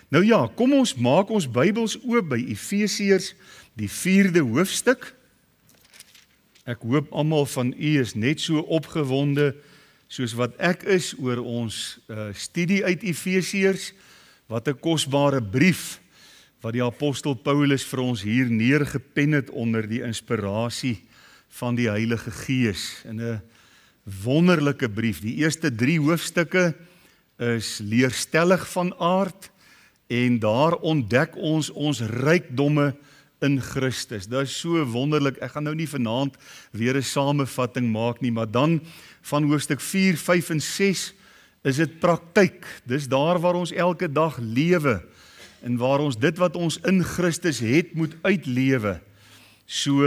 Nou ja, kom ons maak ons Bybels oop by Efesiërs, die 4de hoofstuk. Ek hoop almal van u is net so opgewonde soos wat ek is oor ons studie uit Efesiërs. Wat 'n kosbare brief wat die apostel Paulus vir ons hier neergepen het onder die inspirasie van die Heilige Gees. In 'n wonderlike brief. Die eerste 3 hoofstukke is leerstellig van aard en daar ontdek ons rykdomme in Christus. Dit is so wonderlik. Ek gaan nou nie vanaand weer 'n samevatting maak nie, maar dan van hoofstuk 4, 5 en 6 is dit praktyk. Dis daar waar ons elke dag lewe en waar ons dit wat ons in Christus het moet uitlewe. So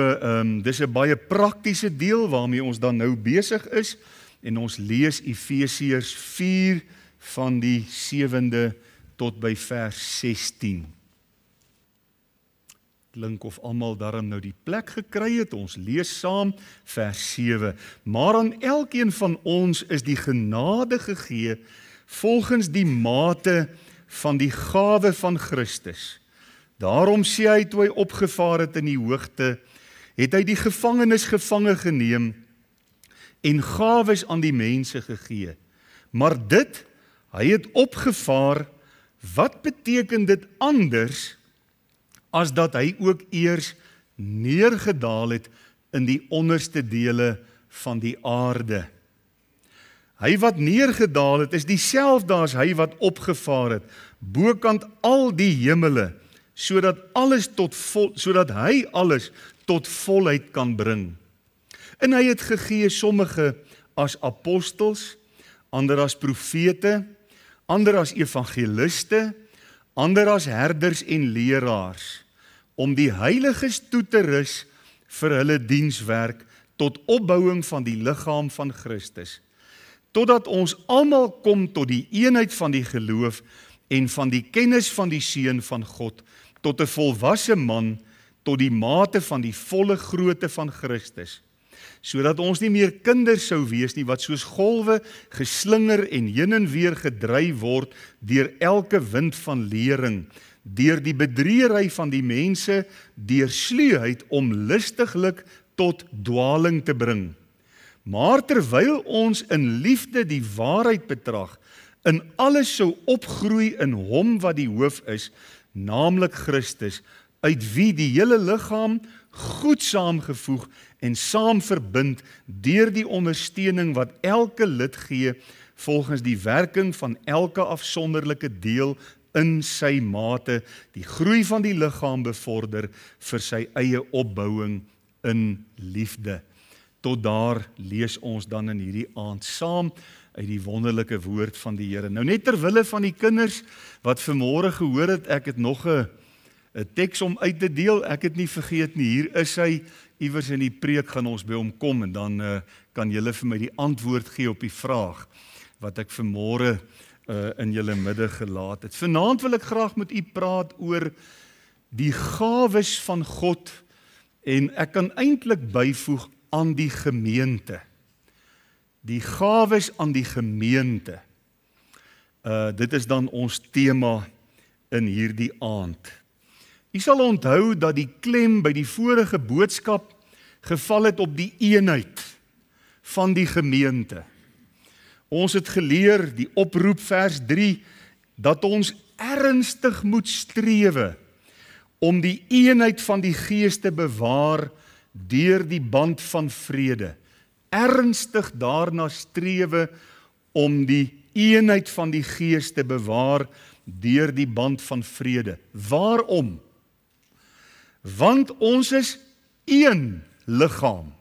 dis 'n baie praktiese deel waarmee ons dan nou besig is en ons lees Efesiërs 4 van die 7de tot by vers 16. Klink of almal daarom nou die plek gekry het, ons lees saam vers 7. Maar aan elkeen van ons is die genade gegee volgens die mate van die gawe van Christus. Daarom sê hy toe hy opgevaar het in die hoogte, het hy die gevangenes gevange geneem en gawes aan die mense gegee. Maar dit, hy het opgevaar, wat beteken dit anders as dat hy ook eers neergedaal het in die onderste dele van die aarde? Hy wat neergedaal het, is dieselfde as hy wat opgevaar het, bokant al die hemele, sodat hy alles tot volheid kan bring. En hy het gegee sommige as apostels, ander as profete, ander as evangeliste, ander as herders en leraars, om die heiliges toe te rus vir hulle dienswerk tot opbouing van die liggaam van Christus, totdat ons almal kom tot die eenheid van die geloof en van die kennis van die Seun van God, tot 'n volwasse man, tot die mate van die volle grootte van Christus, sodat ons nie meer kinders sou wees nie, wat soos golwe geslinger en heen en weer gedryf word deur elke wind van lering, deur die bedriegery van die mense, deur sluwheid om listiglik tot dwaling te bring. Maar terwyl ons in liefde die waarheid betrag, in alles sou opgroei in hom wat die hoof is, naamlik Christus, uit wie die hele liggaam goed saamgevoeg en saam verbind deur die ondersteuning wat elke lid gee volgens die werking van elke afsonderlike deel in sy mate, die groei van die liggaam bevorder vir sy eie opbouing in liefde. Tot daar lees ons dan in hierdie aand saam uit die wonderlike woord van die Here. Nou net terwille van die kinders wat vanmôre gehoor het, ek het nog 'n teks om uit te deel, ek het nie vergeet nie, hier is hy, iewers in die preek gaan ons by hom kom en dan kan julle vir my die antwoord gee op die vraag wat ek vanmôre in julle midde gelaat het. Vanaand wil ek graag met u praat oor die gawes van God en ek kan eintlik byvoeg aan die gemeente. Die gawes aan die gemeente. Dit is dan ons tema in hierdie aand. U sal onthou dat die klem by die vorige boodskap geval het op die eenheid van die gemeente. Ons het geleer, die oproep vers 3, dat ons ernstig moet strewe om die eenheid van die Gees te bewaar deur die band van vrede. Ernstig daarna strewe om die eenheid van die Gees te bewaar deur die band van vrede. Waarom? Want ons is een liggaam,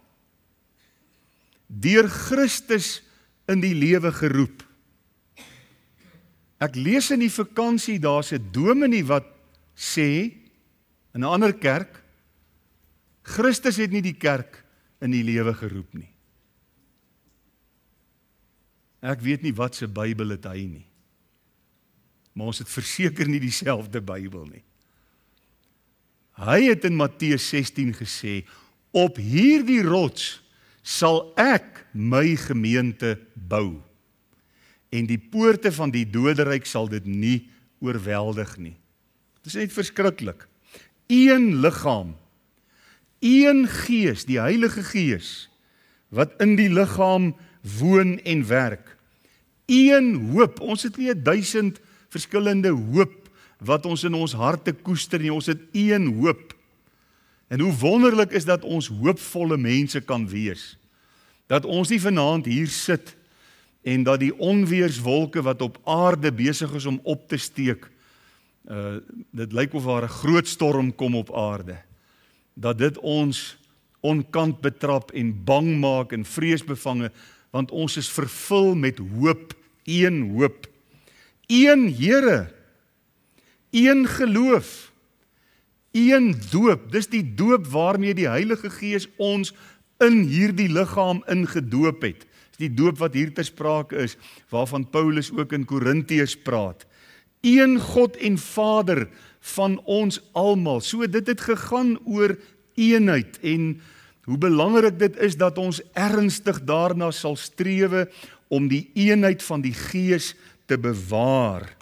deur Christus in die lewe geroep. Ek lees in die vakansie, daar's 'n dominee wat sê, in 'n ander kerk, Christus het nie die kerk in die lewe geroep nie. Ek weet nie wat se Bybel het hy nie, maar ons het verseker nie dieselfde Bybel nie. Hy het in Matteus 16 gesê, op hierdie rots sal ek my gemeente bou, en die poorte van die doderyk sal dit nie oorweldig nie. Dit is net verskriklik. Een liggaam, een Gees, die Heilige Gees, wat in die liggaam woon en werk. Een hoop, ons het nie 1000 verskillende hoop wat ons in ons harte koester nie, ons het een hoop. En hoe wonderlik is dat ons hoopvolle mense kan wees. Dat ons nie vanaand hier sit en dat die onweerswolke wat op aarde besig is om op te steek, dit lyk of daar 'n groot storm kom op aarde, dat dit ons onkant betrap en bang maak en vreesbevange, want ons is vervul met hoop, een hoop, een Here, een geloof, een doop. Dis die doop waarmee die Heilige Gees ons in hierdie liggaam ingedoop het. Dis die doop wat hier ter sprake is, waarvan Paulus ook in Korintiërs praat. Een God en Vader van ons almal. So dit het gegaan oor eenheid en hoe belangrik dit is dat ons ernstig daarna sal strewe om die eenheid van die Gees te bewaar.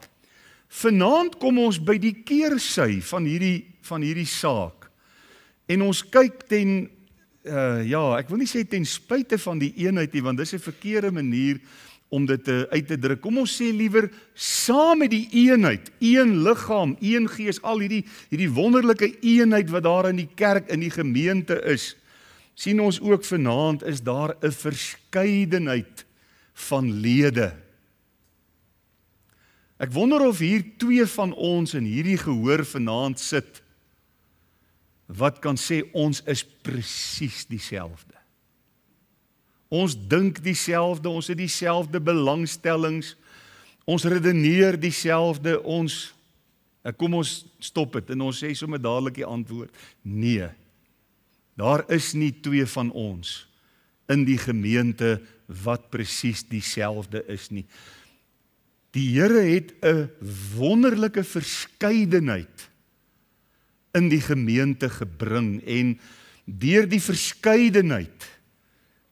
Vanaand kom ons by die keersy van hierdie saak. En ons kyk ek wil nie sê ten spyte van die eenheid nie, want dis 'n verkeerde manier om dit uit te druk. Kom ons sê liewer saam met die eenheid, een liggaam, een Gees, al hierdie wonderlike eenheid wat daar in die kerk, in die gemeente is, sien ons ook vanaand is daar 'n verskeidenheid van lede. Ek wonder of hier 2 van ons in hierdie gehoor vanaand sit, wat kan sê ons is presies dieselfde. Ons dink dieselfde, ons het dieselfde belangstellings, ons redeneer dieselfde, kom ons stop dit en ons sê sommer dadelik die antwoord, nee, daar is nie 2 van ons in die gemeente wat presies dieselfde is nie. Die Here het 'n wonderlike verskeidenheid in die gemeente gebring en deur die verskeidenheid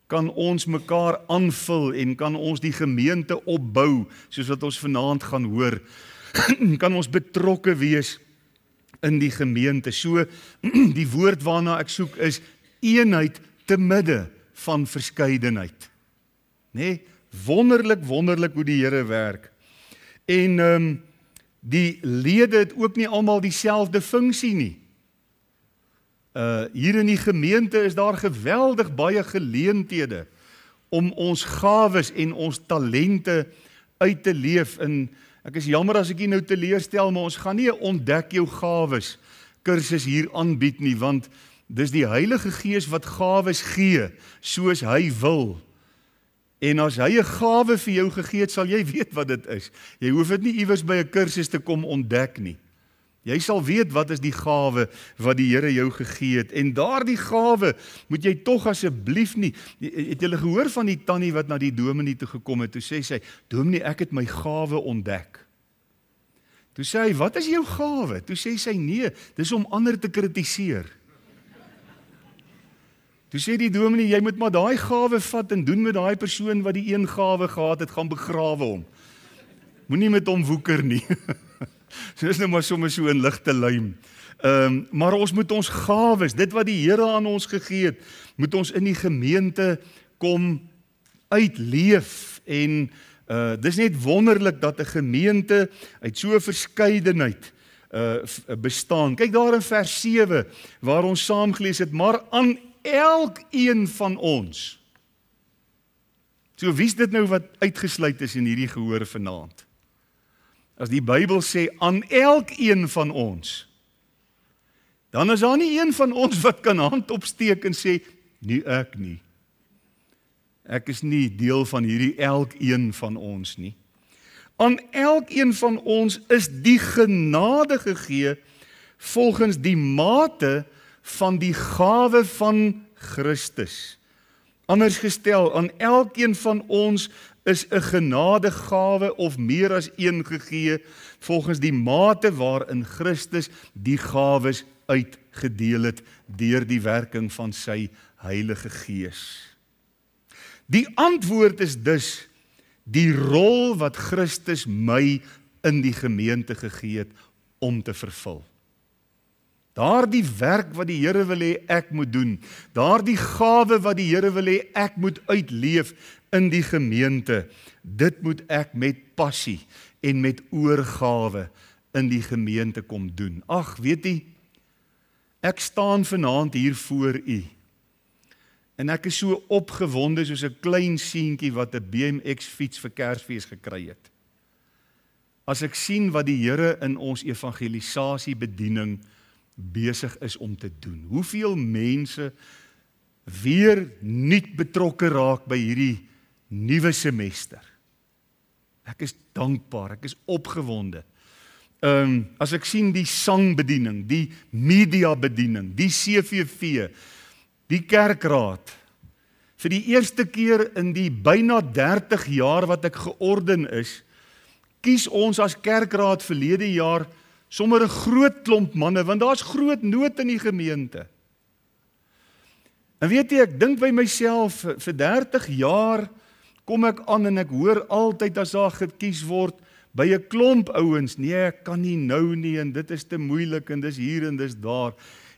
kan ons mekaar aanvul en kan ons die gemeente opbou, soos wat ons vanaand gaan hoor, kan ons betrokke wees in die gemeente. So, die woord waarna ek soek is eenheid te midde van verskeidenheid. Nee, wonderlik hoe die Here werk. En die lede het ook nie almal dieselfde funksie nie. Hier in die gemeente is daar geweldig baie geleenthede om ons gawes en ons talente uit te leef. En ek is jammer as ek nie nou teleurstel, maar ons gaan nie 'n ontdek jou gawes kursus hier aanbied nie, want dis die Heilige Gees wat gawes gee, soos hy wil. En as hy 'n gawe vir jou gegee het, sal jy weet wat dit is. Jy hoef dit nie iewers by 'n kursus te kom ontdek nie. Jy sal weet wat is die gawe wat die Here jou gegee het. En daardie gawe moet jy tog asseblief nie. Het julle gehoor van die tannie wat na die dominee toe gekom het? Toe sê sy, dominee, ek het my gawe ontdek. Toe sê hy, wat is jou gawe? Toe sê sy, nee, dis om ander te kritiseer. Toe sê die dominee, jy moet maar daai gawe vat en doen met daai persoon wat die een gawe gehad het, gaan begrawe hom. Moenie met hom woeker nie. So is nou maar sommer so 'n ligte luim. Maar ons moet ons gawes, dit wat die Here aan ons gegee het, moet ons in die gemeente kom uitleef. En dis net wonderlik dat 'n gemeente uit so 'n verskeidenheid bestaan. Kyk daar in vers 7 waar ons saam gelees het, maar aan elkeen van ons. So wie's dit nou wat uitgesluit is in hierdie gehoor vanaand? As die Bybel sê aan elkeen van ons, dan is daar nie een van ons wat kan hand opsteek en sê, nie ek nie. Ek is nie deel van hierdie elkeen van ons nie. Aan elkeen van ons is die genade gegee volgens die mate van die gawe van Christus. Anders gestel, aan elkeen van ons is 'n genadegawe of meer as een gegee volgens die mate waarin Christus die gawes uitgedeel het deur die werking van sy Heilige Gees. Die antwoord is dus die rol wat Christus my in die gemeente gegee het om te vervul. Daardie werk wat die Here wil hê ek moet doen, daardie gawe wat die Here wil hê ek moet uitleef in die gemeente, dit moet ek met passie en met oorgawe in die gemeente kom doen. Ag, weet u, ek staan vanaand hier voor u, en ek is so opgewonde soos 'n klein seentjie wat 'n BMX fiets vir Kersfees gekry het. As ek sien wat die Here in ons evangelisasie bediening besig is om te doen. Hoeveel mense weer nuut betrokke raak by hierdie nuwe semester. Ek is dankbaar, ek is opgewonde. As ek sien die sangbediening, die mediabediening, die CVV, die kerkraad, vir die eerste keer in die byna 30 jaar wat ek georden is, kies ons as kerkraad verlede jaar sommer 'n groot klomp manne, want daar's groot nood in die gemeente. En weet jy, ek dink by myself, vir 30 jaar kom ek aan en ek hoor altyd as daar gekies word, by 'n klomp ouens, nee, ek kan nie nou nie, en dit is te moeilik, en dis hier en dis daar.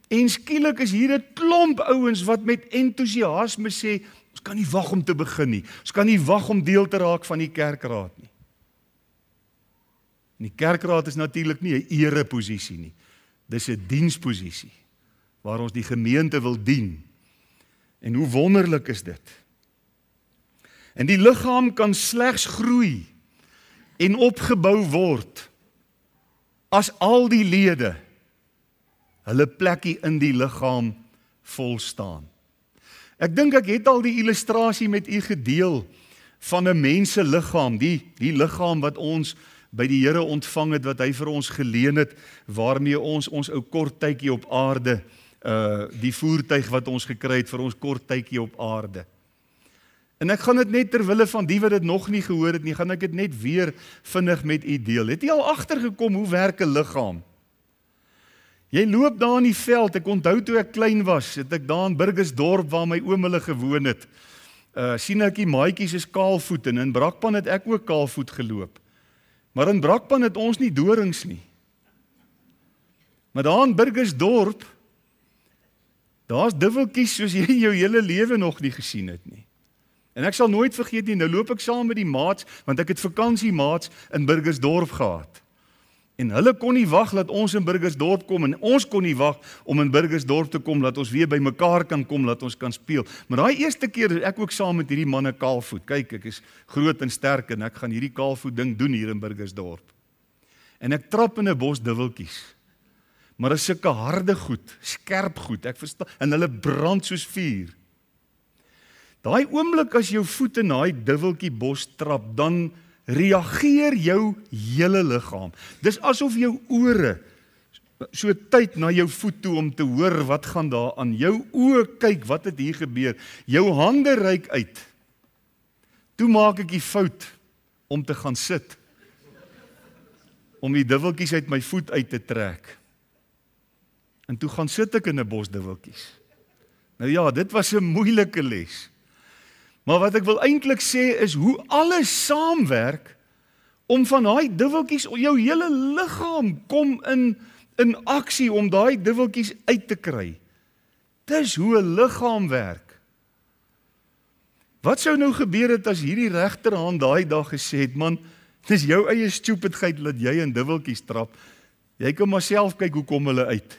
En skielik is hier 'n klomp ouens wat met entoesiasme sê, ons kan nie wag om te begin nie, ons kan nie wag om deel te raak van die kerkraad nie. En die kerkraad is natuurlik nie 'n ereposisie nie, dis 'n diensposisie, waar ons die gemeente wil dien. En hoe wonderlik is dit? En die liggaam kan slegs groei en opgebou word as al die lede hulle plekkie in die liggaam vol staan. Ek dink ek het al die illustrasie met u gedeel van 'n mens se liggaam, die liggaam wat ons by die Here ontvang het, wat hy vir ons geleen het, waarmee ons ou kort tydjie op aarde, die voertuig wat ons gekry het vir ons kort tydjie op aarde. En ek gaan dit net terwille van die wat dit nog nie gehoor het nie, gaan ek dit net weer vinnig met u deel. Het jy al agtergekom hoe werk 'n liggaam? Jy loop daar in die veld, ek onthou toe ek klein was, het ek daar in Burgersdorp waar my oom hulle gewoon het, sien ek die maatjies is kaalvoet, en in Brakpan het ek ook kaalvoet geloop. Maar in Brakpan het ons nie dorings nie. Maar daar in Burgersdorp, daar's dubbeltjies soos jy jou hele lewe nog nie gesien het nie. En ek sal nooit vergeet nie, nou loop ek saam met die maats, want ek het vakansiemaats in Burgersdorp gehad. En hulle kon nie wag dat ons in Burgersdorp kom, en ons kon nie wag om in Burgersdorp te kom, dat ons weer by mekaar kan kom, dat ons kan speel. Maar daai eerste keer is ek ook saam met hierdie manne kaalvoet. Kyk, ek is groot en sterk, en ek gaan hierdie kaalvoet ding doen hier in Burgersdorp. En ek trap in 'n bos dubbeltjies. Maar is sulke harde goed, skerp goed, ek verstaan, en hulle brand soos vuur. Daai oomblik as jou voet in daai dubbeltjie bos trap, dan reageer jou hele liggaam. Dis asof jou ore so tyd na jou voet toe om te hoor wat gaan daar aan. Jou oë kyk wat het hier gebeur. Jou hande reik uit. Toe maak ek die fout om te gaan sit. Om die dubbeltjies uit my voet uit te trek. En toe gaan sit ek in 'n bos dubbeltjies. Nou ja, dit was 'n moeilike les. Maar wat ek wil eintlik sê is hoe alles saamwerk om van daai dubbeltjies, jou hele liggaam kom in aksie om daai dubbeltjies uit te kry. Dis hoe 'n liggaam werk. Wat sou nou gebeur het as hierdie regterhand daai dag gesê het, man, dis jou eie stupidheid dat jy in dubbeltjies trap. Jy kan maar self kyk hoe kom hulle uit.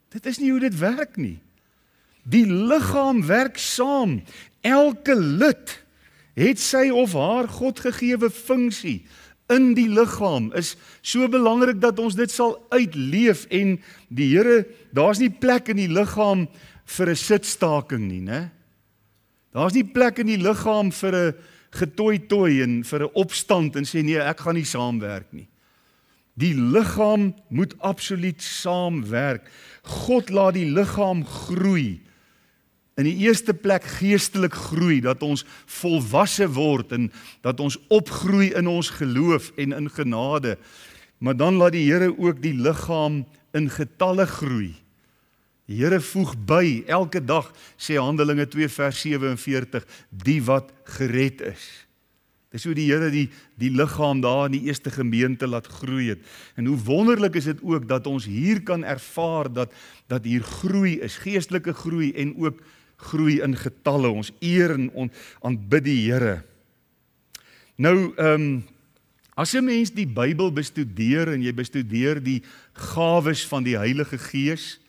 Dit is nie hoe dit werk nie. Die liggaam werk saam. Elke lid het sy of haar Godgegewe funksie in die liggaam. Is so belangrik dat ons dit sal uitleef, en die Here, daar's nie plek in die liggaam vir 'n sitstaking nie, né? Daar's nie plek in die liggaam vir 'n getooi en vir 'n opstand en sê nee, ek gaan nie saamwerk nie. Die liggaam moet absoluut saamwerk. God laat die liggaam groei. In die eerste plek geestelik groei, dat ons volwasse word en dat ons opgroei in ons geloof en in genade. Maar dan laat die Here ook die liggaam in getalle groei. Die Here voeg by elke dag, sê Handelinge 2 vers 47, die wat gered is. Dis hoe die Here die liggaam daar in die eerste gemeente laat groei het. En hoe wonderlik is dit ook dat ons hier kan ervaar dat hier groei is, geestelike groei en ook groei in getalle. Ons eer en aanbid die Here. Nou, as 'n mens die Bybel bestudeer en jy bestudeer die gawes van die Heilige Gees,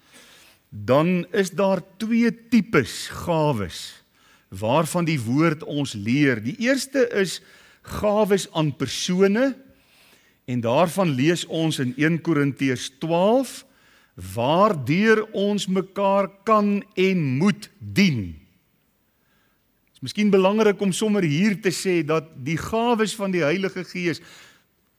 dan is daar 2 tipes gawes waarvan die woord ons leer. Die eerste is gawes aan persone en daarvan lees ons in 1 Korintiërs 12 waardeur ons mekaar kan en moet dien. Het is miskien belangrik om sommer hier te sê dat die gawes van die Heilige Gees,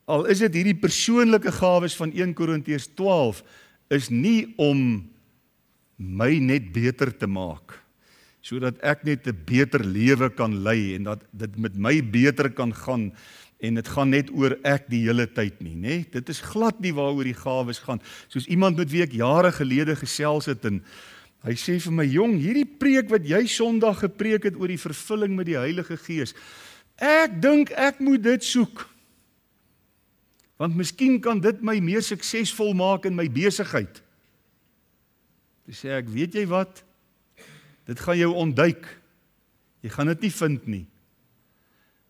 al is dit hierdie persoonlike gawes van 1 Korintiërs 12, is nie om my net beter te maak, sodat ek net 'n beter lewe kan lei en dat dit met my beter kan gaan en dit gaan net oor ek die hele tyd nie, né? Dit is glad nie waaroor die gawes gaan. Soos iemand met wie ek jare gelede gesels het en hy sê vir my, jong, hierdie preek wat jy Sondag gepreek het oor die vervulling met die Heilige Gees, ek dink ek moet dit soek. Want miskien kan dit my meer suksesvol maak in my besigheid. Toe sê ek, weet jy wat? Dit gaan jou ontduik. Jy gaan dit nie vind nie.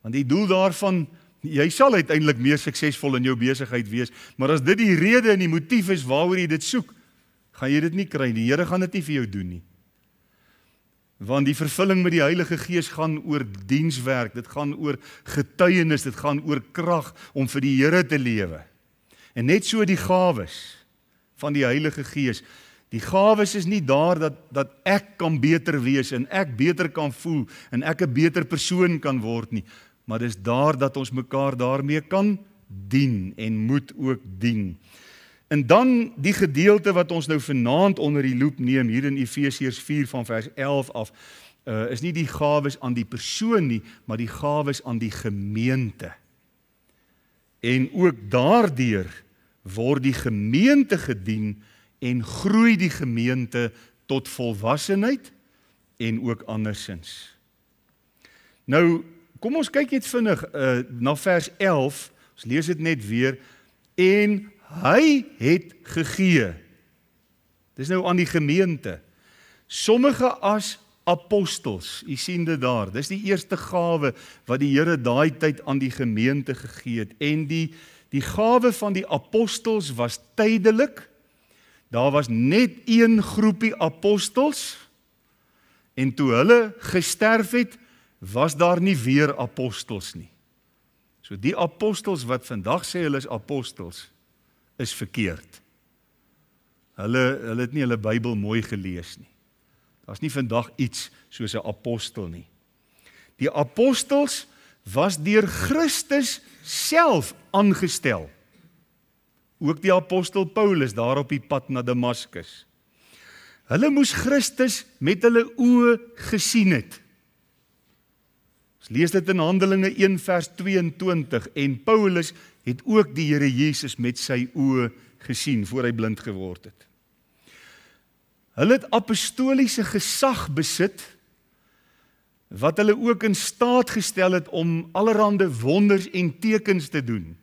Want die doel daarvan, jy sal uiteindelik meer suksesvol in jou besigheid wees, maar as dit die rede en die motief is waaroor jy dit soek, gaan jy dit nie kry. Die Here gaan dit nie vir jou doen nie. Want die vervulling met die Heilige Gees gaan oor dienswerk, dit gaan oor getuienis, dit gaan oor krag om vir die Here te lewe. En net so die gawes van die Heilige Gees. Die gawes is nie daar dat ek kan beter wees en ek beter kan voel en ek 'n beter persoon kan word nie, maar dis daar dat ons mekaar daarmee kan dien en moet ook dien. En dan die gedeelte wat ons nou vanaand onder die loep neem, hier in Efesiërs 4 van vers 11 af, is nie die gawes aan die persoon nie, maar die gawes aan die gemeente. En ook daardeur word die gemeente gedien en groei die gemeente tot volwassenheid en ook andersins. Nou, kom ons kyk net vinnig na vers 11, ons lees dit net weer, en hy het gegee. Dis nou aan die gemeente. Sommige as apostels, u sien dit daar, dis die eerste gawe wat die Here daai tyd aan die gemeente gegee het. En die gawe van die apostels was tydelik. Daar was net een groepie apostels en toe hulle gesterf het, was daar nie weer apostels nie. So die apostels wat vandag sê hulle is apostels, is verkeerd. Hulle het nie hulle Bybel mooi gelees nie. Daar's nie vandag iets soos 'n apostel nie. Die apostels was deur Christus self aangestel. Ook die apostel Paulus daar op die pad na Damaskus. Hulle moes Christus met hulle oë gesien het. Ons lees dit in Handelinge 1 vers 22 en Paulus het ook die Here Jesus met sy oë gesien voor hy blind geword het. Hulle het apostoliese gesag besit wat hulle ook in staat gestel het om allerhande wonders en tekens te doen.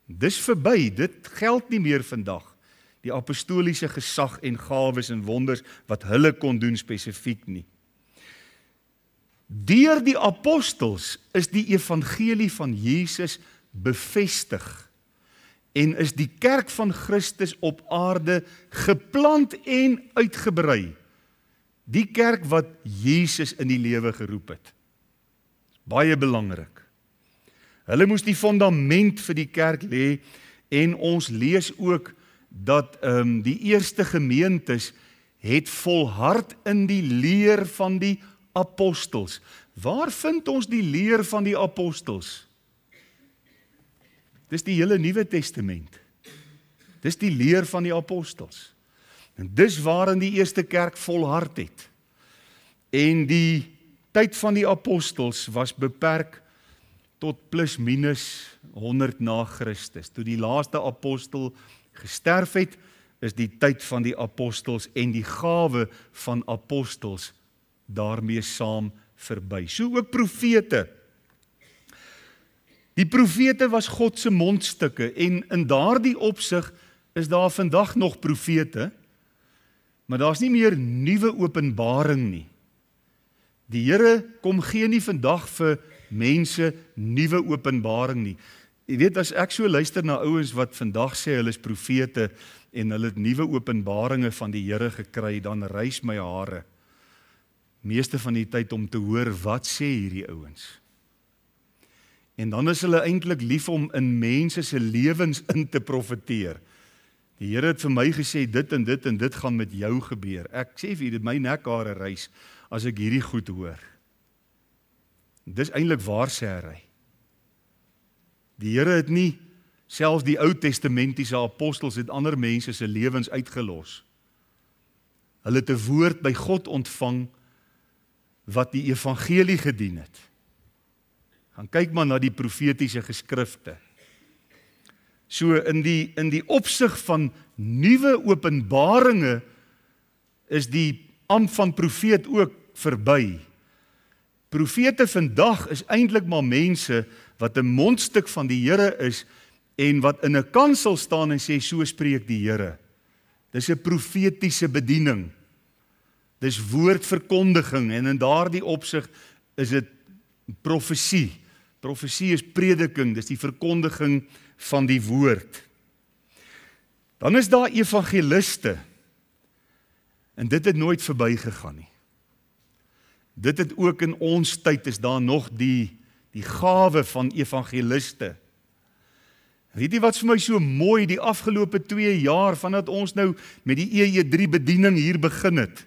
Dis verby, dit geld nie meer vandag. Die apostoliese gesag en gawes en wonders wat hulle kon doen spesifiek nie. Deur die apostels is die evangelie van Jesus bevestig en is die kerk van Christus op aarde geplant en uitgebrei. Die kerk wat Jesus in die lewe geroep het. Baie belangrik. Hulle moes die fondament vir die kerk lê en ons lees ook dat die eerste gemeentes het volhard in die leer van die apostels. Waar vind ons die leer van die apostels? Dis die hele Nuwe Testament. Dis die leer van die apostels. En dis waarin die eerste kerk volhard het. En die tyd van die apostels was beperk tot plus minus 100 na Christus. Toe die laaste apostel gesterf het, is die tyd van die apostels en die gawe van apostels daarmee saam verby. So ook profete. Die profete was God se mondstukke en in daardie opsig is daar vandag nog profete, maar daar's nie meer nuwe openbaring nie. Die Here kom gee nie vandag vir mense nuwe openbaring nie. Jy weet, as ek so luister na ouens wat vandag sê hulle is profete en hulle het nuwe openbaringe van die Here gekry, dan rys my hare. Meeste van die tyd om te hoor wat sê hierdie ouens. En dan is hulle eintlik lief om in mense se lewens in te profeteer. Die Here het vir my gesê dit en dit en dit gaan met jou gebeur. Ek sê vir dit my nekhare rys as ek hierdie goed hoor. Dis eintlik waar sê hy. Die Here het nie, selfs die Ou Testamentiese apostels het ander mense se lewens uitgelos. Hulle het 'n woord by God ontvang wat die evangelie gedien het. Gaan kyk maar na die profetiese geskrifte. So in die opsig van nuwe openbaringe is die ampt van profeet ook verby. Profete vandag is eintlik maar mense wat 'n mondstuk van die Here is en wat in 'n kansel staan en sê so spreek die Here. Dis 'n profetiese bediening. Dis woordverkondiging en in daardie opsig is dit profesie. Profesie is prediking, dis die verkondiging van die woord. Dan is daar evangeliste. En dit het nooit verby gegaan nie. Dit het ook in ons tyd is daar nog die gawe van evangeliste. Weet jy wat vir my so mooi die afgelope 2 jaar vandat ons nou met die EE3 bediening hier begin het,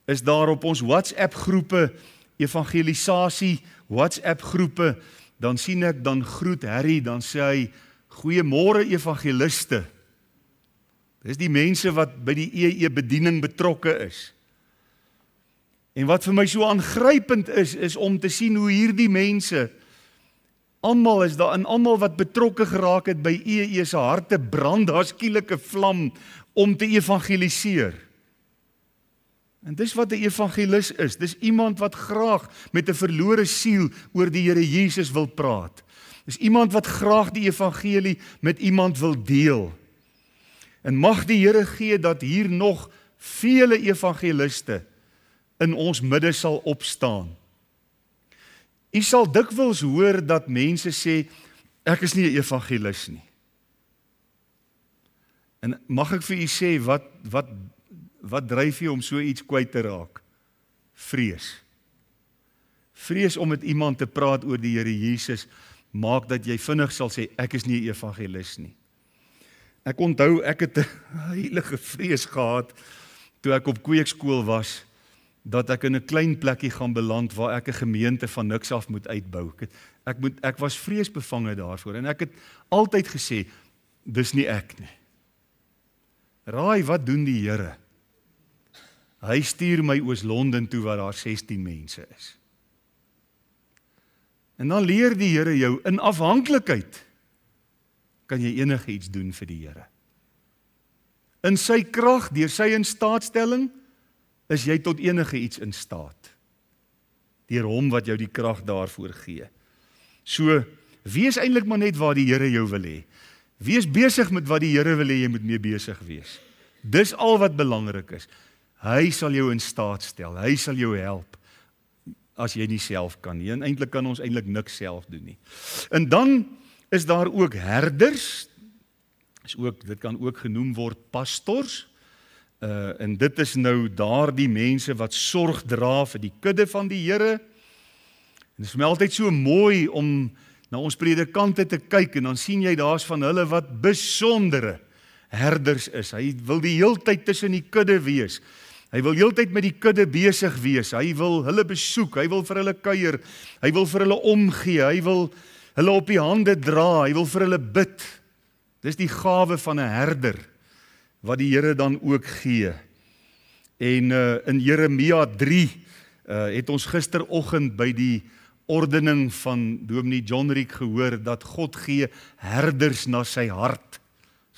is daar op ons WhatsApp groepe, evangelisasie WhatsApp groepe, dan sien ek, dan groet Harry, dan sê hy, goeiemôre evangeliste. Dis die mense wat by die EE bediening betrokke is. En wat vir my so aangrypend is om te sien hoe hierdie mense, almal is daar, en almal wat betrokke geraak het by EE se harte brand, daar skielike vlam om te evangeliseer. En dis wat 'n evangelis is, dis iemand wat graag met 'n verlore siel oor die Here Jesus wil praat. Dis iemand wat graag die evangelie met iemand wil deel. En mag die Here gee dat hier nog vele evangeliste in ons midde sal opstaan. U sal dikwels hoor dat mense sê, ek is nie 'n evangelis nie. En mag ek vir u sê, wat dryf jy om so iets kwyt te raak? Vrees. Vrees om met iemand te praat oor die Here Jesus, maak dat jy vinnig sal sê, ek is nie 'n evangelis nie. Ek onthou, ek het 'n heilige vrees gehad, toe ek op kweekskool was, dat ek in 'n klein plekkie gaan beland, waar ek 'n gemeente van niks af moet uitbou. Ek was vreesbevange daarvoor, en ek het altyd gesê, dis nie ek nie. Raai, wat doen die Here? Hy stuur my Oos-London toe, waar daar 16 mense is. En dan leer die Here jou, in afhanklikheid, kan jy enige iets doen vir die Here. In sy krag, deur sy instaatstelling, is jy tot enige iets in staat. Deur hom wat jou die krag daarvoor gee. So, wees eintlik maar net waar die Here jou wil hê. Wees besig met wat die Here wil hê jy moet mee besig wees. Dis al wat belangrik is. Hy sal jou in staat stel, hy sal jou help, as jy nie self kan nie. En eintlik kan ons eintlik niks self doen nie. En dan is daar ook herders, dit kan ook genoem word pastors, en dit is nou daardie mense wat sorg dra vir die kudde van die Here. En dit is vir my altyd so mooi om na ons predikante te kyk, en dan sien jy daar's van hulle wat besondere herders is. Hy wil die heeltyd tussen die kudde wees. Hy wil heeltyd met die kudde besig wees. Hy wil hulle besoek, hy wil vir hulle kuier, hy wil vir hulle omgee, hy wil hulle op die hande dra, hy wil vir hulle bid. Dis die gawe van 'n herder, wat die Here dan ook gee. En in Jeremia 3 het ons gisteroggend by die ordening van Dominee John Riek gehoor, dat God gee herders na sy hart.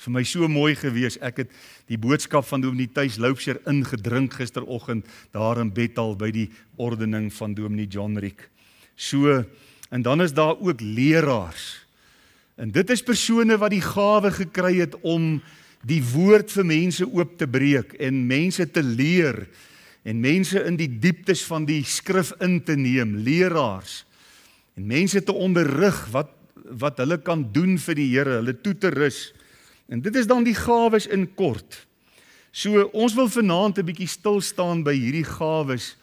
Vir my so mooi gewees, ek het die boodskap van Dominee Thys Loubser ingedrink gisteroggend, daar in Bethal by die ordening van Dominee John Riek. So, En dan is daar ook leraars. En dit is persone wat die gawe gekry het om die woord vir mense oop te breek en mense te leer en mense in die dieptes van die skrif in te neem, leraars. En mense te onderrig wat hulle kan doen vir die Here, hulle toe te rus. En dit is dan die gawes in kort. So ons wil vanaand 'n bietjie stil staan by hierdie gawes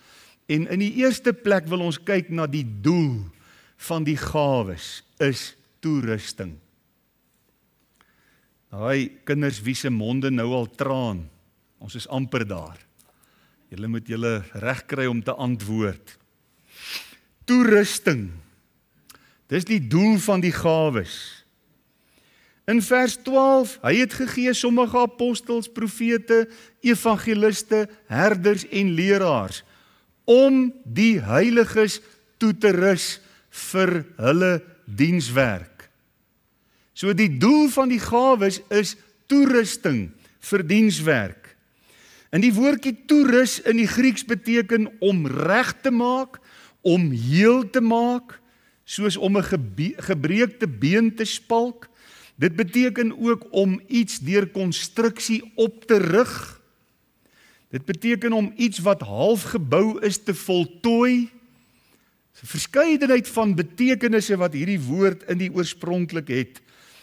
en in die eerste plek wil ons kyk na die doel van die gawes is toerusting. Daai kinders wie se monde nou al traan, ons is amper daar. Julle moet julle reg kry om te antwoord. Toerusting. Dis die doel van die gawes. In vers 12, hy het gegee sommige apostels, profete, evangeliste, herders en leraars om die heiliges toe te rus vir hulle dienswerk. So die doel van die gawes is toerusting vir dienswerk. En die woordjie toerus in die Grieks beteken om reg te maak, om heel te maak, soos om 'n gebreekte been te spalk. Dit beteken ook om iets deur konstruksie op te rig. Dit beteken om iets wat half gebou is te voltooi. 'n Verskeidenheid van betekenisse wat hierdie woord in die oorspronklik het.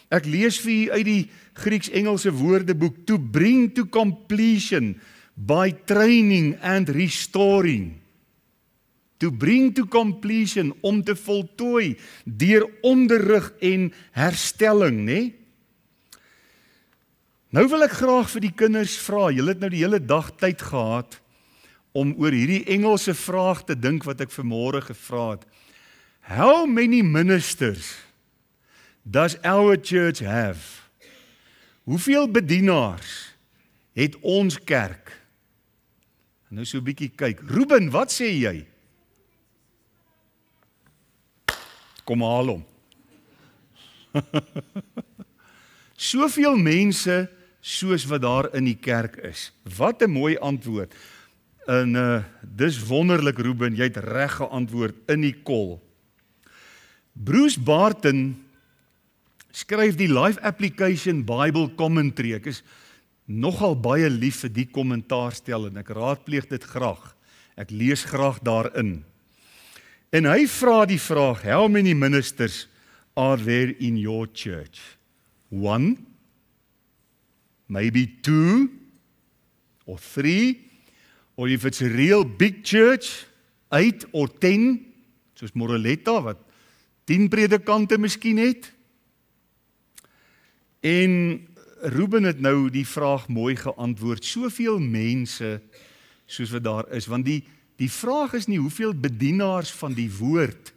Ek lees vir u uit die Grieks-Engelse woordeboek, to bring to completion by training and restoring. To bring to completion, om te voltooi, deur onderrig en herstelling, né? Nou wil ek graag vir die kinders vra, julle het nou die hele dag tyd gehad om oor hierdie Engelse vraag te dink wat ek vanmôre gevra het. How many ministers does our church have? Hoeveel bedienaars het ons kerk? Nou so 'n bietjie kyk. Ruben, wat sê jy? Kom haal hom. Soveel mense soos wat daar in die kerk is. Wat 'n mooi antwoord. En dis wonderlik Ruben, jy het reg geantwoord in die kol. Bruce Barton skryf die Life Application Bible Commentary. Ek is nogal baie lief vir die kommentaarstel en ek raadpleeg dit graag. Ek lees graag daarin. En hy vra die vraag, how many ministers are there in your church? 1, maybe 2, or 3, or if it's a real big church, 8 or 10, soos Moreletta, wat 10 predikante miskien het. En Ruben het nou die vraag mooi geantwoord, soveel mense soos wat daar is, want die vraag is nie hoeveel bedienaars van die woord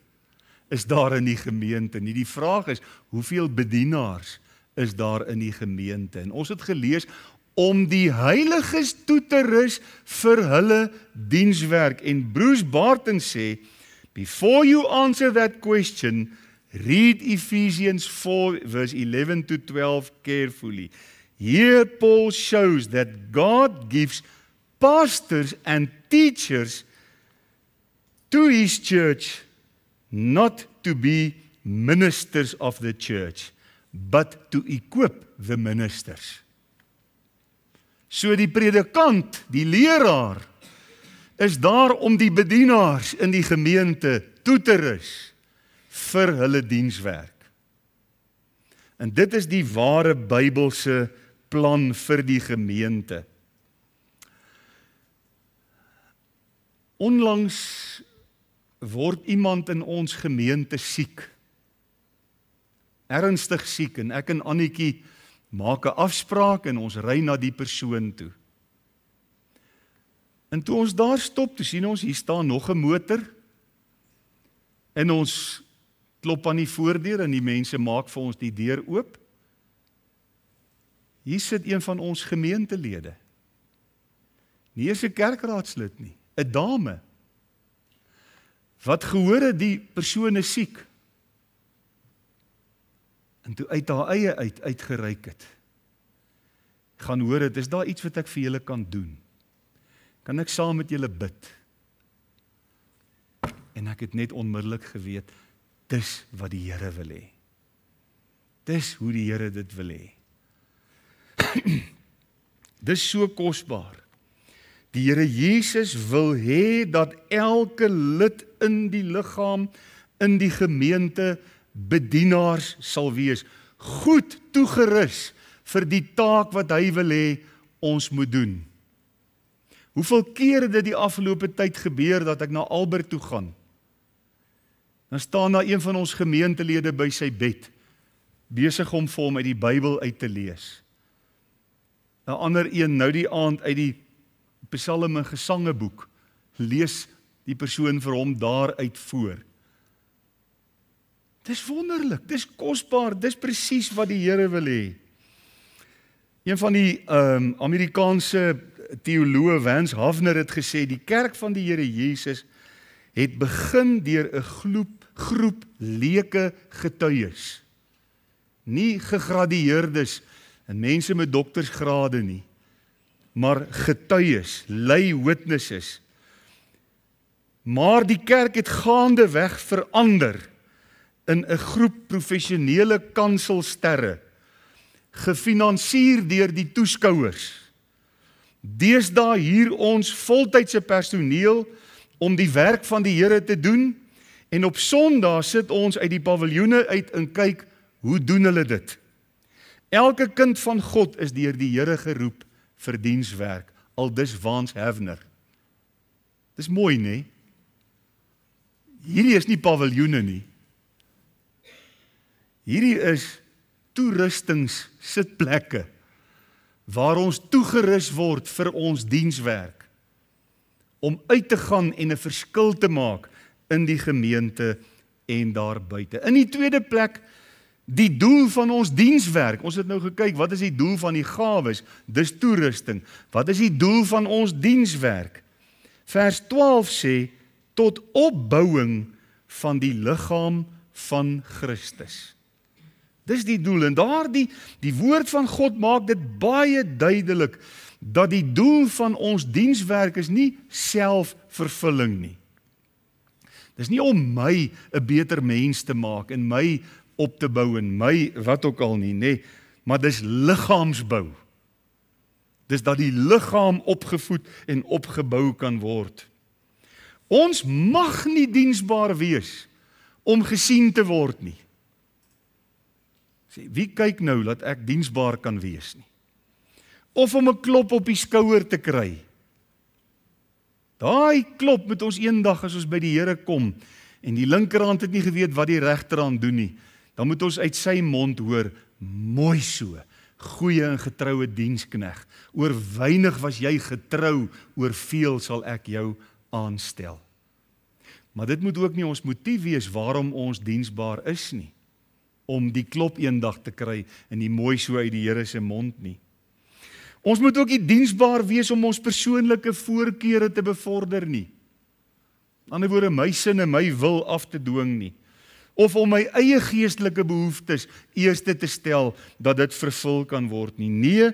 is daar in die gemeente nie. Die vraag is hoeveel bedienaars is daar in die gemeente. En ons het gelees om die heiliges toe te rus vir hulle dienswerk. En Bruce Barton sê, before you answer that question, read Ephesians 4 verse 11 to 12 carefully. Here Paul shows that God gives pastors and teachers to his church, not to be ministers of the church, but to equip the ministers. So die predikant, die leraar, is daar om die bedienaars in die gemeente toe te rus vir hulle dienswerk. En dit is die ware Bybelse plan vir die gemeente. Onlangs word iemand in ons gemeente siek. Ernstig siek en ek en Annetjie maak 'n afspraak en ons ry na die persoon toe. En toe ons daar stop, toe sien ons hier staan nog 'n motor. En ons klop aan die voordeur en die mense maak vir ons die deur oop. Hier sit een van ons gemeentelede. Nie eens 'n kerkraadslid nie, 'n dame. Wat gehoor het die persoon is siek. En toe uit haar eie uitgereik het. Gaan hoor het, is daar iets wat ek vir julle kan doen? Kan ek saam met julle bid? En ek het net onmiddellik geweet, Dis wat die Here wil hê. Dis hoe die Here dit wil hê. Dis so kosbaar. Die Here Jesus wil hê dat elke lid in die liggaam, in die gemeente, bedienaars sal wees, goed toegerus vir die taak wat hy wil hê ons moet doen. Hoeveel keer het dit die afgelope tyd gebeur dat ek na Albert toe gaan? Dan staan daar een van ons gemeentelede by sy bed, besig om vir hom uit die Bybel uit te lees. 'n ander een nou die aand uit die Psalme en Gesangeboek, lees die persoon vir hom daaruit voor. Dis wonderlik, dis kosbaar, dis presies wat die Here wil hê. Een van die Amerikaanse teoloog Vance Havner het gesê, die kerk van die Here Jesus het begin deur 'n groep leuke getuies. Nie gegradueerdes en mense met doktersgrade nie, maar getuies, lay witnesses. Maar die kerk het gaandeweg verander in 'n groep professionele kanselsterre, gefinansier deur die toeskouers. Deesdae huur ons voltydse personeel om die werk van die Here te doen, en op Sondag sit ons uit die paviljoene uit en kyk, hoe doen hulle dit? Elke kind van God is deur die Here geroep vir dienswerk, aldus Vance Havner. Dis mooi, nee? Hierdie is nie paviljoene nie. Hierdie is toerustingssitplekke waar ons toegerus word vir ons dienswerk, om uit te gaan en 'n verskil te maak in die gemeente en daar buite. In die tweede plek, die doel van ons dienswerk. Ons het nou gekyk, wat is die doel van die gawes? Dis toerusting. Wat is die doel van ons dienswerk? Vers 12 sê, tot opbouing van die liggaam van Christus. Dis die doel, en die woord van God maak dit baie duidelik, dat die doel van ons dienswerk is nie selfvervulling nie. Dis nie om my 'n beter mens te maak, en my op te bou, en my wat ook al nie, nee, maar dis liggaamsbou. Dis dat die liggaam opgevoed en opgebou kan word. Ons mag nie diensbaar wees om gesien te word nie. Wie kyk nou dat ek diensbaar kan wees nie? Of om 'n klop op die skouer te kry. Daai klop moet ons eendag as ons by die Here kom, en die linkerhand het nie geweet wat die regterhand doen nie, dan moet ons uit sy mond hoor, mooi so, goeie en getroue dienskneg, oor weinig was jy getrou, oor veel sal ek jou aanstel. Maar dit moet ook nie ons motief wees waarom ons diensbaar is nie, om die klop eendag te kry en die mooi so uit die Here se mond nie. Ons moet ook nie diensbaar wees om ons persoonlike voorkeure te bevorder nie. Aan die ander woorde, my sin en my wil af te dwing nie. Of om my eie geestelike behoeftes eerste te stel, dat dit vervul kan word nie. Nee,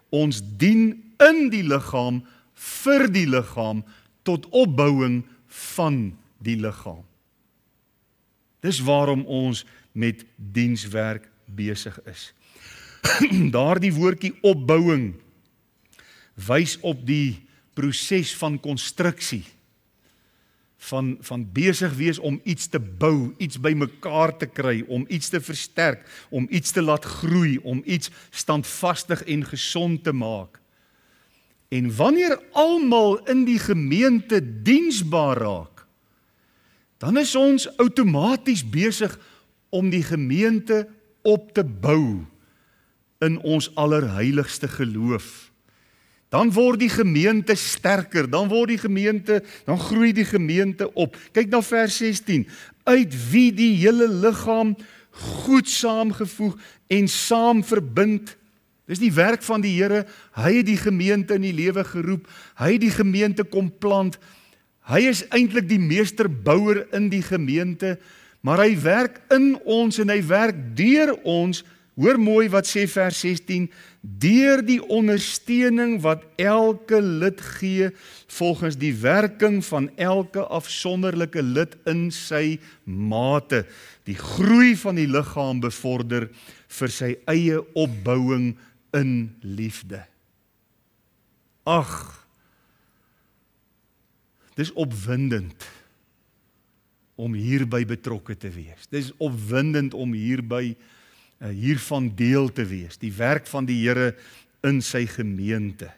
ons dien in die liggaam, vir die liggaam, tot opbouing van die liggaam. Dis waarom ons met dienswerk besig is. Daardie woordjie opbouing wys op die proses van konstruksie, van besig wees om iets te bou, iets bymekaar te kry, om iets te versterk, om iets te laat groei, om iets standvastig en gesond te maak. En wanneer almal in die gemeente diensbaar raak, dan is ons outomaties besig om die gemeente op te bou in ons allerheiligste geloof. Dan word die gemeente sterker, dan groei die gemeente op. Kyk na vers 16, uit wie die hele liggaam goed saamgevoeg en saam verbind. Dis die werk van die Here, hy het die gemeente in die lewe geroep, hy het die gemeente kom plant, hy is eintlik die meesterbouer in die gemeente, maar hy werk in ons en hy werk deur ons Hoor mooi wat sê vers 16, deur die ondersteuning wat elke lid gee, volgens die werking van elke afsonderlike lid in sy mate, die groei van die liggaam bevorder vir sy eie opbouing in liefde. Ag, dis opwindend om hierby betrokke te wees. Dis opwindend om hiervan deel te wees, die werk van die Here in sy gemeente.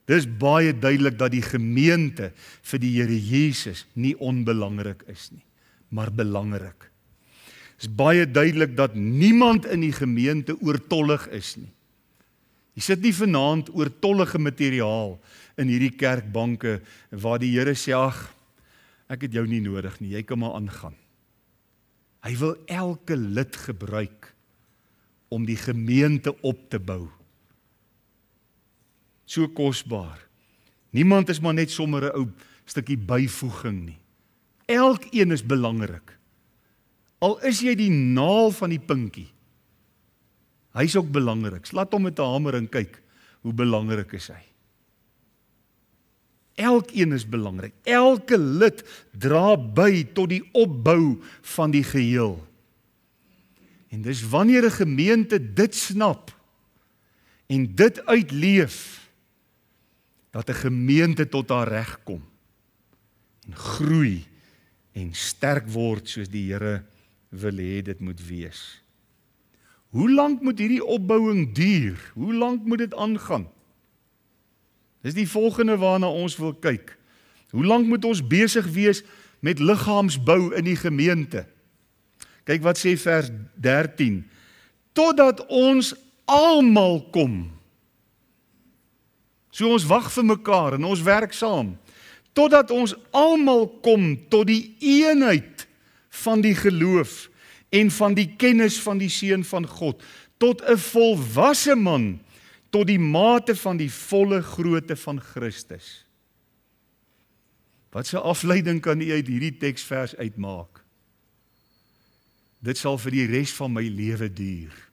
Dis baie duidelik dat die gemeente vir die Here Jesus nie onbelangrik is nie, maar belangrik. Dis baie duidelik dat niemand in die gemeente oortollig is nie. Jy sit nie vanaand oortollige materiaal in hierdie kerkbanke waar die Here sê, ag, ek het jou nie nodig nie, jy kan maar aangaan. Hy wil elke lid gebruik om die gemeente op te bou. So kosbaar. Niemand is maar net sommer 'n ou stukkie byvoeging nie. Elkeen is belangrik. Al is jy die naal van die pinkie, hy is ook belangrik. Laat hom met 'n hamer en kyk hoe belangrik is hy. Elkeen is belangrik. Elke lid dra by tot die opbou van die geheel. En dis wanneer 'n gemeente dit snap en dit uitleef, dat 'n gemeente tot haar reg kom en groei en sterk word soos die Here wil hê dit moet wees. Hoe lank moet hierdie opbouing duur? Hoe lank moet dit aangaan? Dis die volgende waarna ons wil kyk. Hoe lank moet ons besig wees met liggaamsbou in die gemeente? Kyk wat sê vers 13. Totdat ons almal kom. So ons wag vir mekaar en ons werk saam. Totdat ons almal kom tot die eenheid van die geloof en van die kennis van die Seun van God. Tot 'n volwasse man, tot die mate van die volle grootte van Christus. Wat 'n afleiding kan u uit hierdie teksvers uitmaak? Dit sal vir die res van my lewe duur,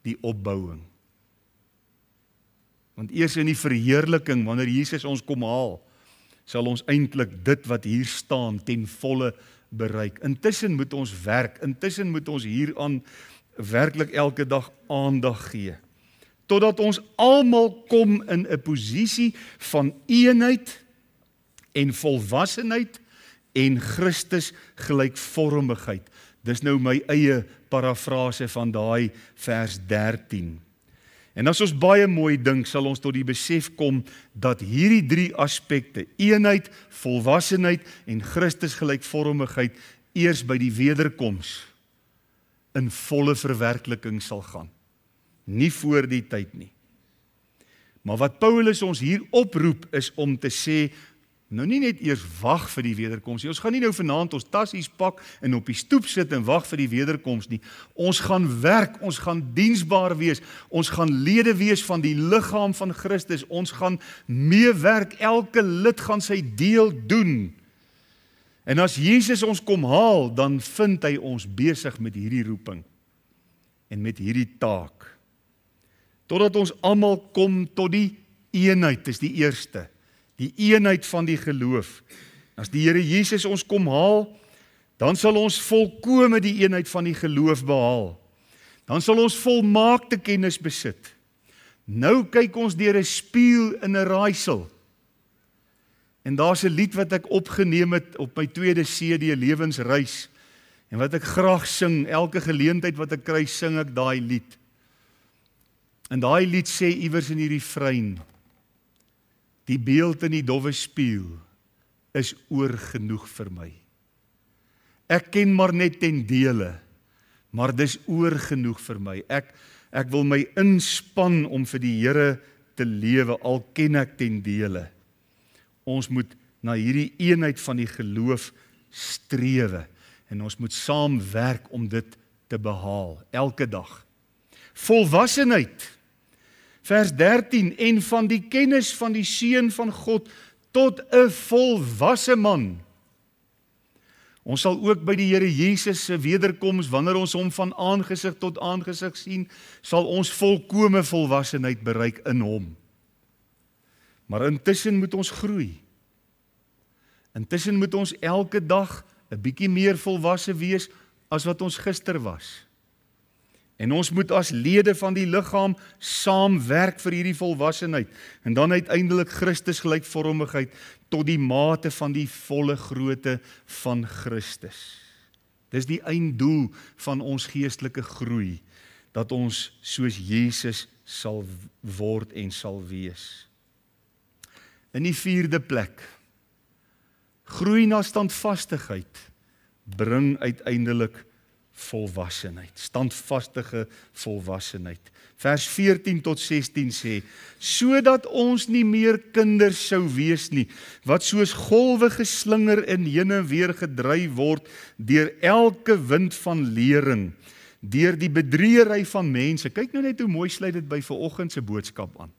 die opbouing. Want eers in die verheerliking, wanneer Jesus ons kom haal, sal ons eintlik dit wat hier staan ten volle bereik. Intussen moet ons werk, intussen moet ons hieraan werklik elke dag aandag gee. Totdat ons almal kom in 'n posisie van eenheid en volwassenheid en Christus gelykvormigheid. Dis nou my eie parafrase van daai vers 13. En as ons baie mooi dink, sal ons tot die besef kom dat hierdie 3 aspekte, eenheid, volwassenheid en Christus gelykvormigheid, eers by die wederkoms in volle verwerkliking sal gaan. Nie voor die tyd nie. Maar wat Paulus ons hier oproep is om te sê, nou nie net eers wag vir die wederkoms nie. Ons gaan nie nou vanaand ons tassies pak en op die stoep sit en wag vir die wederkoms nie. Ons gaan werk, ons gaan diensbaar wees, ons gaan lede wees van die liggaam van Christus, ons gaan meewerk, elke lid gaan sy deel doen. En as Jesus ons kom haal, dan vind hy ons besig met hierdie roeping en met hierdie taak. Totdat ons almal kom tot die eenheid, is die eerste. Die eenheid van die geloof. As die Here Jesus ons kom haal, dan sal ons volkome die eenheid van die geloof behaal. Dan sal ons volmaakte kennis besit. Nou kyk ons deur 'n spieël in 'n raaisel. En daar's 'n lied wat ek opgeneem het op my tweede CD lewensreis en wat ek graag sing, elke geleentheid wat ek kry, sing ek daai lied. En daai lied sê iewers in die refrein: die beeld in die dowwe spieël is oor genoeg vir my. Ek ken maar net ten dele, maar dis oor genoeg vir my. Ek wil my inspann om vir die Here te lewe, al ken ek ten dele. Ons moet na hierdie eenheid van die geloof strewe en ons moet saamwerk om dit te behaal, elke dag. Volwassenheid. Vers 13, en van die kennis van die Seun van God tot 'n volwasse man. Ons sal ook by die Here Jesus se wederkoms, wanneer ons hom van aangesig tot aangesig sien, sal ons volkome volwassenheid bereik in hom. Maar intussen moet ons groei. Intussen moet ons elke dag 'n bietjie meer volwasse wees as wat ons gister was. En ons moet as lede van die liggaam saamwerk vir hierdie volwassenheid en dan uiteindelik Christus gelykvormigheid tot die mate van die volle grootte van Christus. Dis die einddoel van ons geestelike groei, dat ons soos Jesus sal word en sal wees. In die 4de plek, groei na standvastigheid bring uiteindelik volwassenheid, standvastige volwassenheid. Vers 14 tot 16 sê, sodat ons nie meer kinders sou wees nie, wat soos golwe geslinger en heen en weer gedryf word deur elke wind van lering, deur die bedriegery van mense. Kyk nou net hoe mooi sluit dit by vanoggend se boodskap aan.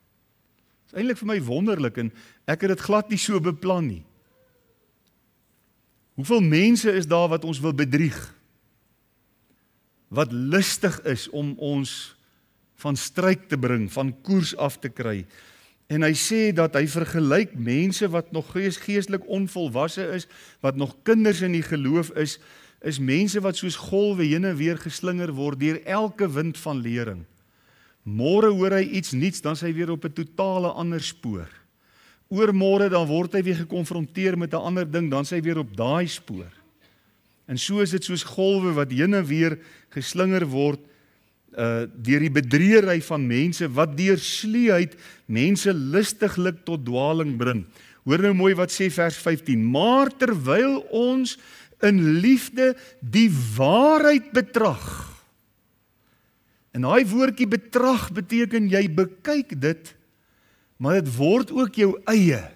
Dit is eintlik vir my wonderlik en ek het dit glad nie so beplan nie. Hoeveel mense is daar wat ons wil bedrieg? Wat lustig is om ons van stryk te bring, van koers af te kry. En hy sê dat hy vergelyk mense wat nog geestelik onvolwasse is, wat nog kinders in die geloof is mense wat soos golwe heen en weer geslinger word deur elke wind van lering. Môre hoor hy iets nuuts, dan is hy weer op 'n totale ander spoor. Oormôre dan word hy weer gekonfronteer met 'n ander ding, dan is hy weer op daai spoor. En so is dit soos golwe wat heen en weer geslinger word deur die bedriegery van mense wat deur sluiheid mense lustiglik tot dwaling bring. Hoor nou mooi wat sê vers 15. Maar terwyl ons in liefde die waarheid betrag. En daai woordjie betrag beteken jy bekyk dit, maar dit word ook jou eie.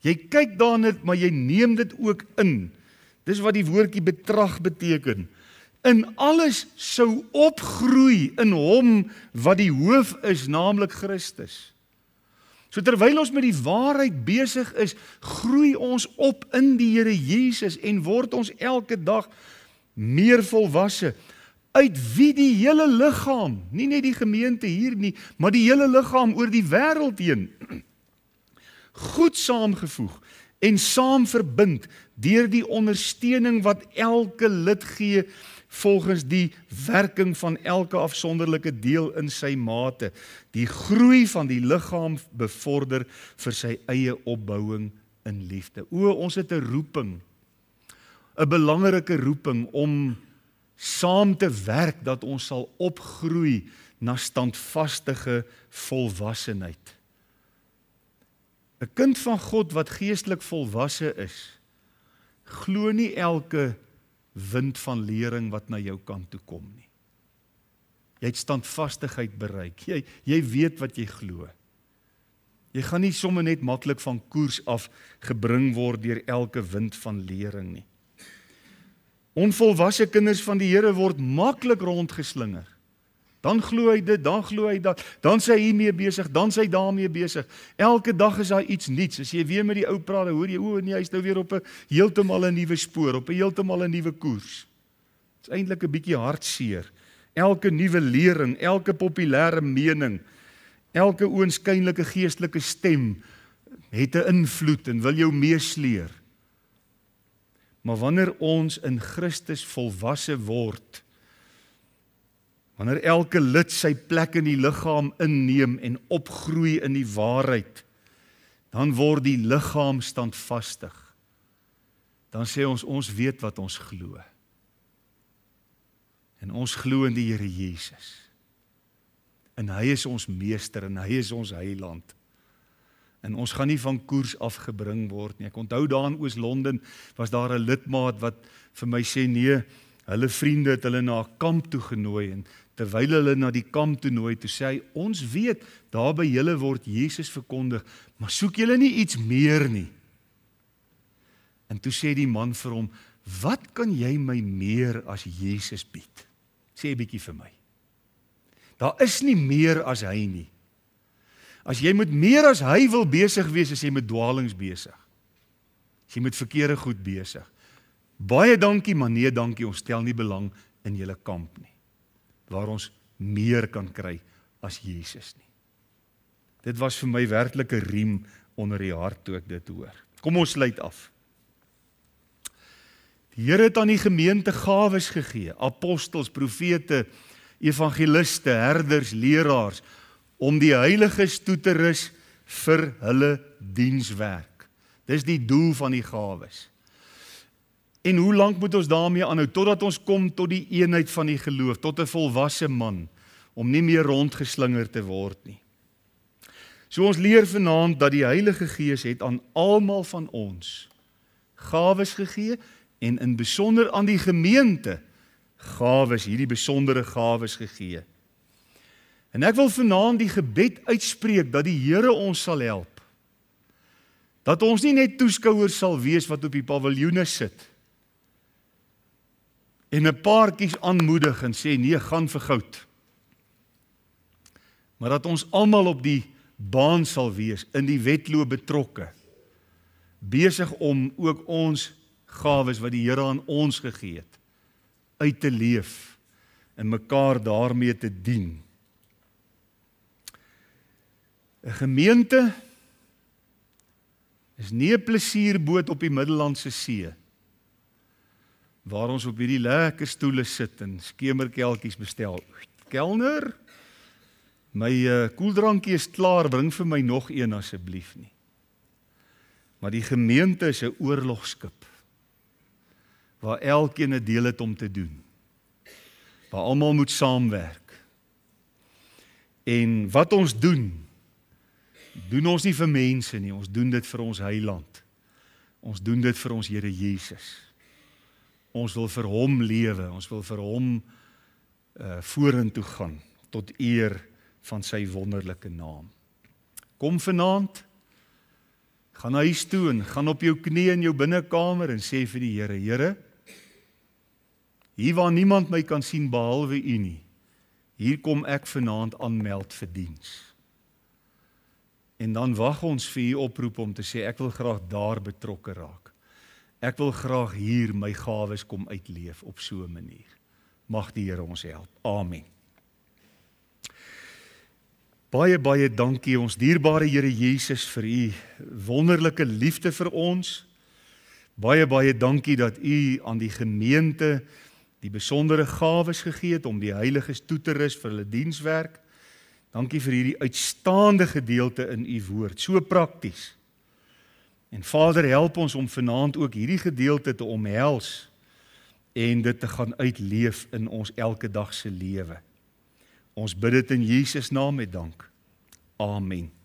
Jy kyk daarna, maar jy neem dit ook in. Dis wat die woordjie betrag beteken. In alles sou opgroei in hom wat die hoof is, naamlik Christus. So terwyl ons met die waarheid besig is, groei ons op in die Here Jesus en word ons elke dag meer volwasse, uit wie die hele liggaam, nie net die gemeente hier nie, maar die hele liggaam oor die wêreld heen, goed saamgevoeg en saam verbind deur die ondersteuning wat elke lid gee volgens die werking van elke afsonderlike deel in sy mate, die groei van die liggaam bevorder vir sy eie opbouing in liefde. Ons het 'n roeping, 'n belangrike roeping om saam te werk dat ons sal opgroei na standvastige volwassenheid. 'n Kind van God wat geestelik volwasse is, glo nie elke wind van lering wat na jou kant toe kom nie. Jy het standvastigheid bereik. Jy weet wat jy glo. Jy gaan nie sommer net maklik van koers af gebring word deur elke wind van lering nie. Onvolwasse kinders van die Here word maklik rondgeslinger. Dan glo hy dit, dan glo hy dat, dan sy hiermee besig, dan sy daarmee besig. Elke dag is daar iets nuuts. As jy weer met die ou praat, dan hoor jy, nee, hy is nou weer op 'n heeltemal 'n nuwe spoor, op 'n heeltemal 'n nuwe koers. Dit is eintlik 'n bietjie hartseer. Elke nuwe lering, elke populêre mening, elke oënskynlike geestelike stem het 'n invloed en wil jou meesleer. Maar wanneer ons in Christus volwasse word, wanneer elke lid sy plek in die liggaam inneem en opgroei in die waarheid, dan word die liggaam standvastig. Dan sê ons weet wat ons glo. En ons glo in die Here Jesus. En hy is ons meester en hy is ons heiland. En ons gaan nie van koers afgebring word nie. Ek onthou daar in Oos-London was daar 'n lidmaat wat vir my sê, nee, hulle vriende het hulle na 'n kamp toe genooi en terwyl hulle na die kamp toe nooi, toe sê hy, ons weet, daar by julle word Jesus verkondig, maar soek julle nie iets meer nie. En toe sê die man vir hom, wat kan jy my meer as Jesus bied? Sê 'n bietjie vir my. Daar is nie meer as hy nie. As jy met meer as hy wil besig wees, is jy met dwalings besig. As jy met verkeerde goed besig. Baie dankie, maar nee dankie, ons stel nie belang in julle kamp nie, waar ons meer kan kry as Jesus nie. Dit was vir my werklik 'n riem onder die hart toe ek dit hoor. Kom ons sluit af. Die Here het aan die gemeente gawes gegee, apostels, profete, evangeliste, herders, leraars, om die heiliges toe te rus vir hulle dienswerk. Dis die doel van die gawes. En hoe lank moet ons daarmee aanhou? Totdat ons kom tot die eenheid van die geloof, tot 'n volwasse man, om nie meer rondgeslinger te word nie. So ons leer vanaand dat die Heilige Gees het aan almal van ons gawes gegee, en in besonder aan die gemeente gawes, hierdie besondere gawes gegee. En ek wil vanaand die gebed uitspreek dat die Here ons sal help. Dat ons nie net toeskouers sal wees wat op die paviljoene sit en 'n paartjies aanmoedig en sê nee, gaan vir goud. Maar dat ons almal op die baan sal wees, in die wedloop betrokke, besig om ook ons gawes wat die Here aan ons gegee het, uit te leef en mekaar daarmee te dien. 'n Gemeente is nie 'n plesierboot op die Middellandse See, waar ons op hierdie lekker stoele sit en skemerkelkies bestel. Kelner, my koeldrankie is klaar, bring vir my nog een asseblief nie. Maar die gemeente is 'n oorlogskip, waar elkeen 'n deel het om te doen, waar almal moet saamwerk. En wat ons doen ons nie vir mense nie, ons doen dit vir ons Heiland. Ons doen dit vir ons Here Jesus. Ons wil vir hom lewe, ons wil vir hom vorentoe gaan, tot eer van sy wonderlike naam. Kom vanaand, gaan huis toe en gaan op jou knie in jou binnekamer en sê vir die Here, Here, hier waar niemand my kan sien behalwe U nie, hier kom ek vanaand aanmeld vir diens. En dan wag ons vir U oproep om te sê, ek wil graag daar betrokke raak. Ek wil graag hier my gawes kom uitleef op so 'n manier. Mag die Here ons help. Amen. Baie dankie ons dierbare Here Jesus vir U wonderlike liefde vir ons. Baie dankie dat U aan die gemeente die besondere gawes gegee het om die heiliges toe te rus vir hulle dienswerk. Dankie vir hierdie uitstaande gedeelte in U woord, so prakties. En Vader, help ons om vanaand ook hierdie gedeelte te omhels en dit te gaan uitleef in ons elke dag se lewe. Ons bid dit in Jesus naam met dank. Amen.